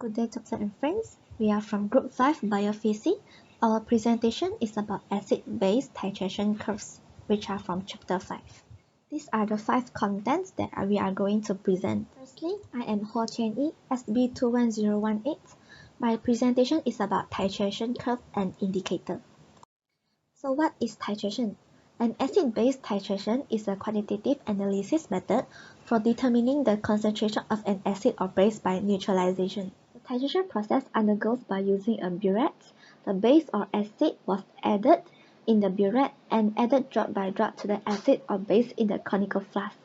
Good day, doctor and friends. We are from Group 5 Biophysical. Our presentation is about acid-base titration curves, which are from Chapter 5. These are the 5 contents that we are going to present. Firstly, I am Ho Tian Yi, SB21018. My presentation is about titration curve and indicator. So what is titration? An acid-base titration is a quantitative analysis method for determining the concentration of an acid or base by neutralization. The titration process undergoes by using a burette. The base or acid was added in the burette and added drop by drop to the acid or base in the conical flask.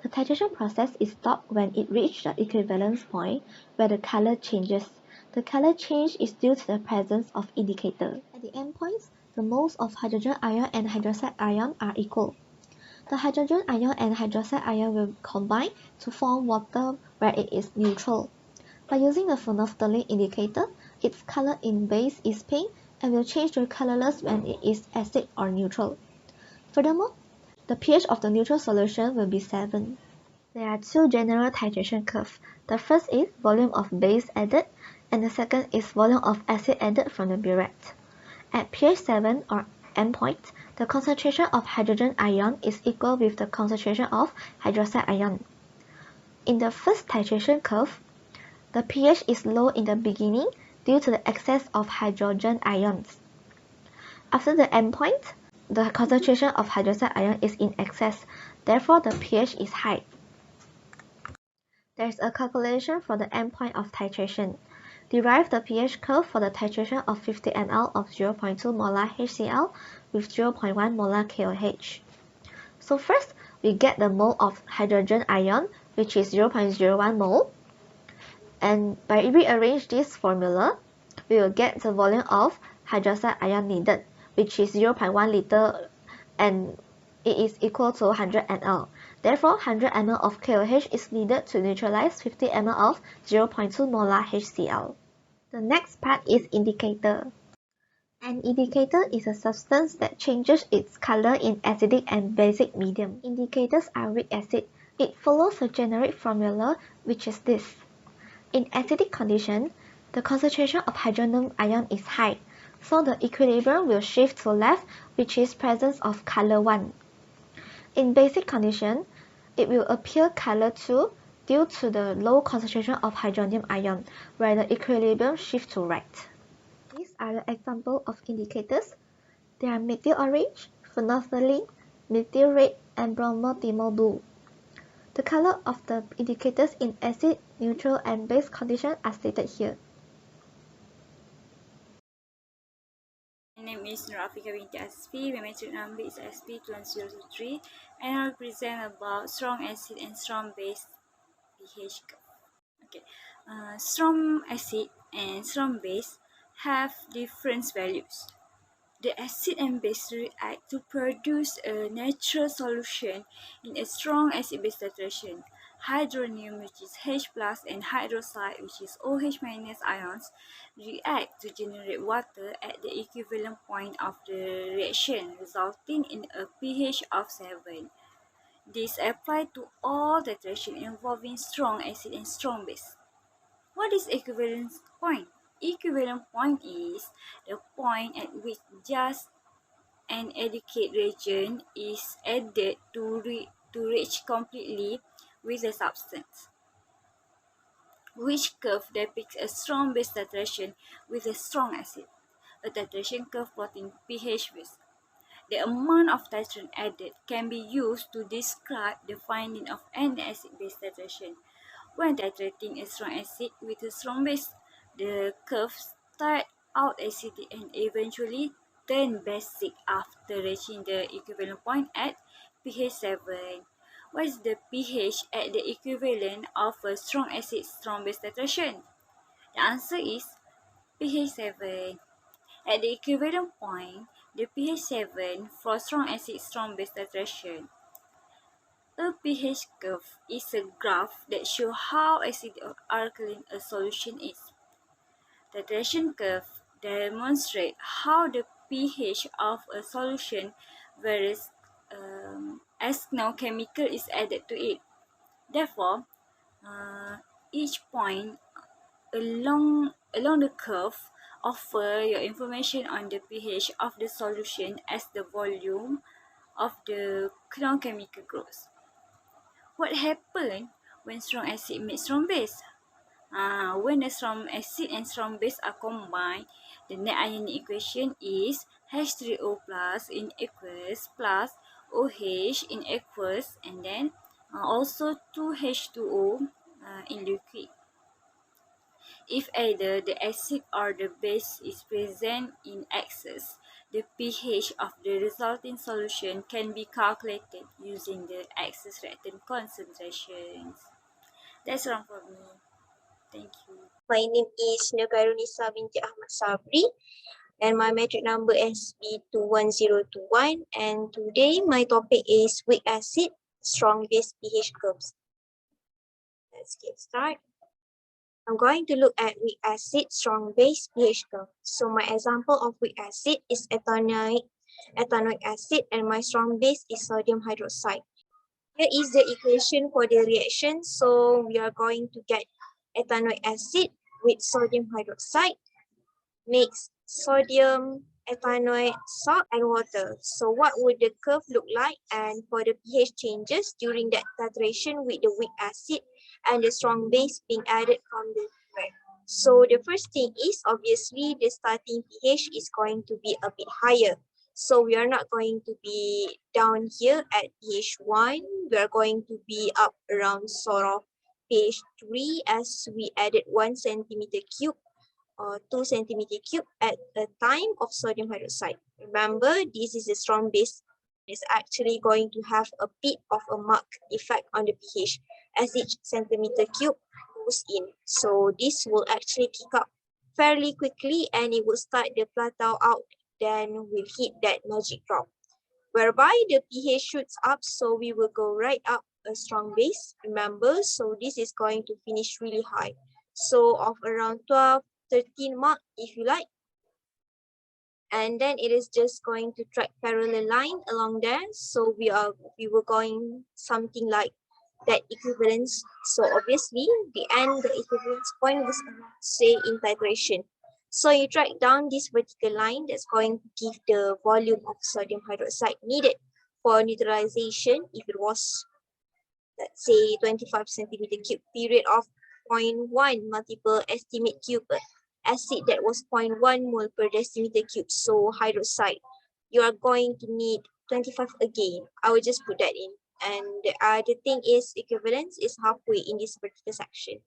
The titration process is stopped when it reaches the equivalence point where the color changes. The color change is due to the presence of indicator. At the endpoints, the moles of hydrogen ion and hydroxide ion are equal. The hydrogen ion and hydroxide ion will combine to form water where it is neutral. By using the phenolphthalein indicator, its color in base is pink and will change to colorless when it is acid or neutral. Furthermore, the pH of the neutral solution will be 7. There are two general titration curves. The first is volume of base added, and the second is volume of acid added from the burette. At pH 7 or endpoint, the concentration of hydrogen ion is equal with the concentration of hydroxide ion. In the first titration curve, the pH is low in the beginning due to the excess of hydrogen ions. After the endpoint, the concentration of hydroxide ion is in excess, therefore the pH is high. There is a calculation for the endpoint of titration. Derive the pH curve for the titration of 50 ml of 0.2 molar HCl with 0.1 molar KOH. So first, we get the mole of hydrogen ion, which is 0.01 mole. And by rearrange this formula, we will get the volume of hydroxide ion needed, which is 0.1 liter, and it is equal to 100 ml. Therefore, 100 ml of KOH is needed to neutralize 50 ml of 0.2 molar HCl. The next part is indicator. An indicator is a substance that changes its color in acidic and basic medium. Indicators are weak acid. It follows a generic formula, which is this. In acidic condition, the concentration of hydrogen ion is high, so the equilibrium will shift to left, which is presence of color 1. In basic condition, it will appear color 2 due to the low concentration of hydronium ion, where the equilibrium shifts to right. These are the examples of indicators. They are methyl orange, phenolphthalein, methyl red, and bromothymol blue. The color of the indicators in acid, neutral, and base condition are stated here. My name is Rafika Binti Asfi. My metric number is SP2023, and I will present about strong acid and strong base pH curve. Okay, strong acid and strong base have different values. The acid and base react to produce a natural solution in a strong acid-base titration. Hydronium, which is H+, and hydroxide, which is OH- ions, react to generate water at the equivalent point of the reaction, resulting in a pH of 7. This applies to all titration involving strong acid and strong base. What is equivalence point? Equivalent point is the point at which just an adequate reagent is added to reach completely with the substance, which curve depicts a strong base titration with a strong acid, a titration curve plotting pH base. The amount of titrant added can be used to describe the finding of an acid-base titration. When titrating a strong acid with a strong base, the curve starts out acidic and eventually turn basic after reaching the equivalent point at pH 7. What is the pH at the equivalent of a strong acid strong base titration? The answer is pH 7. At the equivalent point, the pH 7 for strong acid strong base titration. A pH curve is a graph that shows how acidic or alkaline a solution is. The titration curve demonstrates how the pH of a solution varies as no chemical is added to it. Therefore, each point along the curve offer your information on the pH of the solution as the volume of the chemical grows. What happens when strong acid meets strong base? When a strong acid and strong base are combined, the net ionic equation is H3O plus in aqueous plus OH in aqueous, and then also 2H2O in liquid. If either the acid or the base is present in excess, the pH of the resulting solution can be calculated using the excess reactant concentrations. That's all for me. Thank you. My name is Nagairunisa binti Ahmad Sabri, and my metric number is B21021. And today my topic is weak acid, strong base pH curves. Let's get started. I'm going to look at weak acid, strong base pH curve. So my example of weak acid is ethanoic acid, and my strong base is sodium hydroxide. Here is the equation for the reaction. So we are going to get ethanoic acid with sodium hydroxide, mix sodium, ethanoic, salt, and water. So what would the curve look like? And for the pH changes during that titration with the weak acid and the strong base being added from the red. So the first thing is obviously the starting pH is going to be a bit higher. So we are not going to be down here at pH 1. We are going to be up around sort of pH 3 as we added 1 centimeter cube or 2 centimeter cube at a time of sodium hydroxide. Remember, this is a strong base. It's actually going to have a bit of a marked effect on the pH as each centimeter cube goes in. So this will actually kick up fairly quickly and it will start the plateau out, then we'll hit that magic drop, whereby the pH shoots up, so we will go right up a strong base, remember, so this is going to finish really high. So of around 12, 13 mark if you like. And then it is just going to track parallel line along there. So we were going something like that equivalence. So obviously the equivalence point was around, say, in titration. So you track down this vertical line that's going to give the volume of sodium hydroxide needed for neutralization if it was, let's say, 25 centimeter cube period of 0.1 multiple estimate cube acid that was 0.1 mole per decimeter cube. So hydroxide, you are going to need 25 again. I will just put that in. And the other thing is equivalence is halfway in this particular section.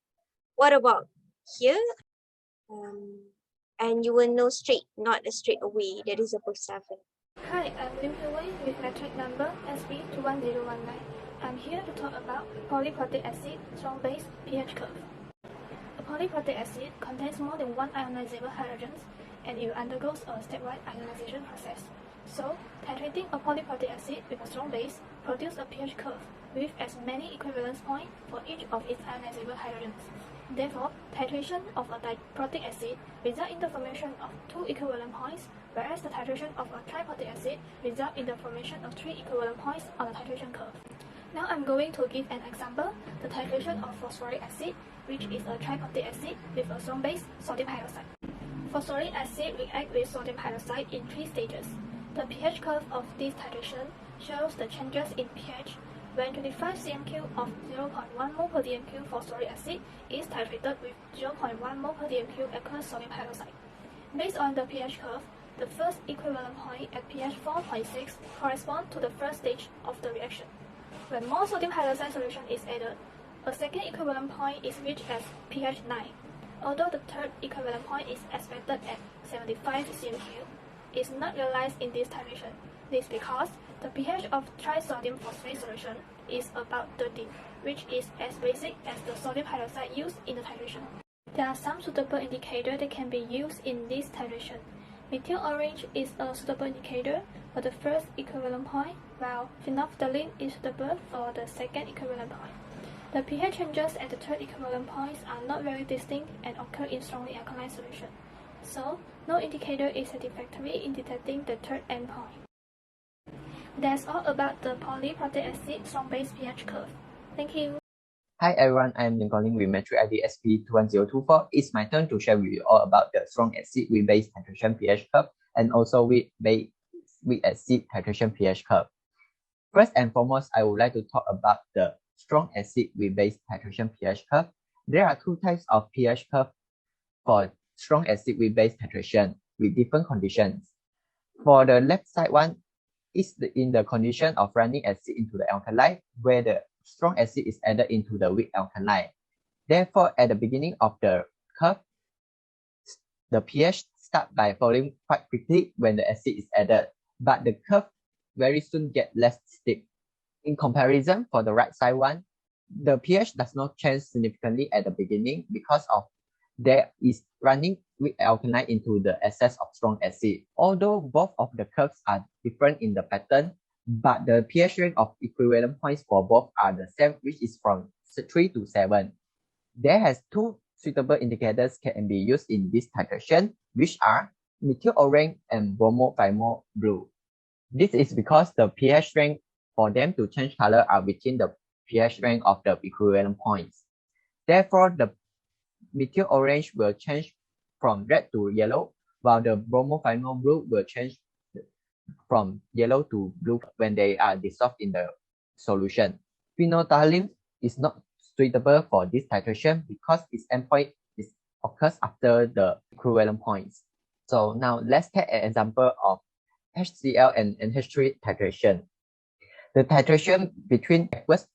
What about here? And you will know straight, not a straight away. That is above 7. Hi, I'm Lim Hui with metric number SB21019. I'm here to talk about polyprotic acid strong base pH curve. A polyprotic acid contains more than one ionizable hydrogens and it undergoes a stepwise ionization process. So, titrating a polyprotic acid with a strong base produces a pH curve with as many equivalence points for each of its ionizable hydrogens. Therefore, titration of a diprotic acid results in the formation of 2 equivalent points, whereas the titration of a triprotic acid results in the formation of 3 equivalent points on the titration curve. Now I'm going to give an example, the titration of phosphoric acid, which is a triprotic acid with a strong base, sodium hydroxide. Phosphoric acid reacts with sodium hydroxide in 3 stages. The pH curve of this titration shows the changes in pH when 25 cm³ of 0.1 mole per dm³ phosphoric acid is titrated with 0.1 mole per dm³ aqueous sodium hydroxide. Based on the pH curve, the first equivalent point at pH 4.6 corresponds to the first stage of the reaction. When more sodium hydroxide solution is added, a second equivalent point is reached at pH 9. Although the third equivalent point is expected at 75 cm³, it is not realized in this titration. This because the pH of trisodium phosphate solution is about 13, which is as basic as the sodium hydroxide used in the titration. There are some suitable indicators that can be used in this titration. Methyl orange is a suitable indicator for the first equivalent point, while phenolphthalein is suitable for the second equivalent point. The pH changes at the third equivalent points are not very distinct and occur in strongly alkaline solution. So, no indicator is satisfactory in detecting the third endpoint. That's all about the polyprotic acid strong base pH curve. Thank you. Hi everyone, I am calling with metric ID SP21024. It's my turn to share with you all about the strong acid with base titration pH curve and also with acid titration pH curve. First and foremost, I would like to talk about the strong acid with base titration pH curve. There are two types of pH curve for strong acid with base titration with different conditions. For the left side one is in the condition of running acid into the alkali, where the strong acid is added into the weak alkali. Therefore, at the beginning of the curve, the pH starts by falling quite quickly when the acid is added, but the curve very soon get less steep. In comparison, for the right side one, the pH does not change significantly at the beginning because of there is running weak alkali into the excess of strong acid. Although both of the curves are different in the pattern, but the pH range of equivalent points for both are the same, which is from 3 to 7. There has two suitable indicators can be used in this titration, which are methyl orange and bromophenol blue. This is because the pH range for them to change color are within the pH range of the equivalent points. Therefore, the methyl orange will change from red to yellow, while the bromophenol blue will change from yellow to blue when they are dissolved in the solution. Phenolphthalein is not suitable for this titration because its endpoint occurs after the equivalent points. So now let's take an example of HCl and NH3 titration. The titration between aqueous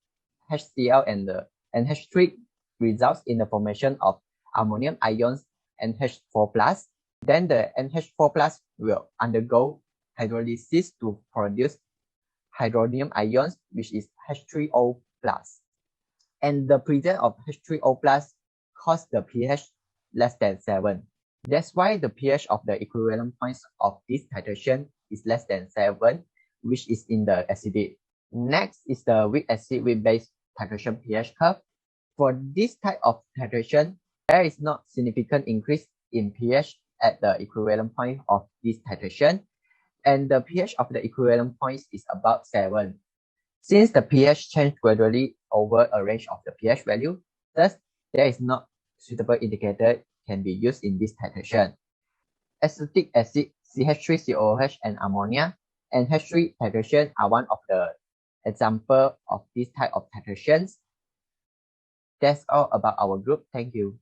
HCl and the NH3 results in the formation of ammonium ions NH4+. Then the NH4+ will undergo hydrolysis to produce hydronium ions, which is H3O+. And the presence of H3O+ causes the pH less than 7. That's why the pH of the equivalent points of this titration is less than 7, which is in the acidic. Next is the weak acid with base titration pH curve. For this type of titration, there is not significant increase in pH at the equivalent point of this titration, and the pH of the equivalent points is about 7. Since the pH changes gradually over a range of the pH value, thus there is not suitable indicator can be used in this titration. Acetic acid, CH3COOH, and ammonia and H3 titration are one of the example of this type of titrations. That's all about our group. Thank you.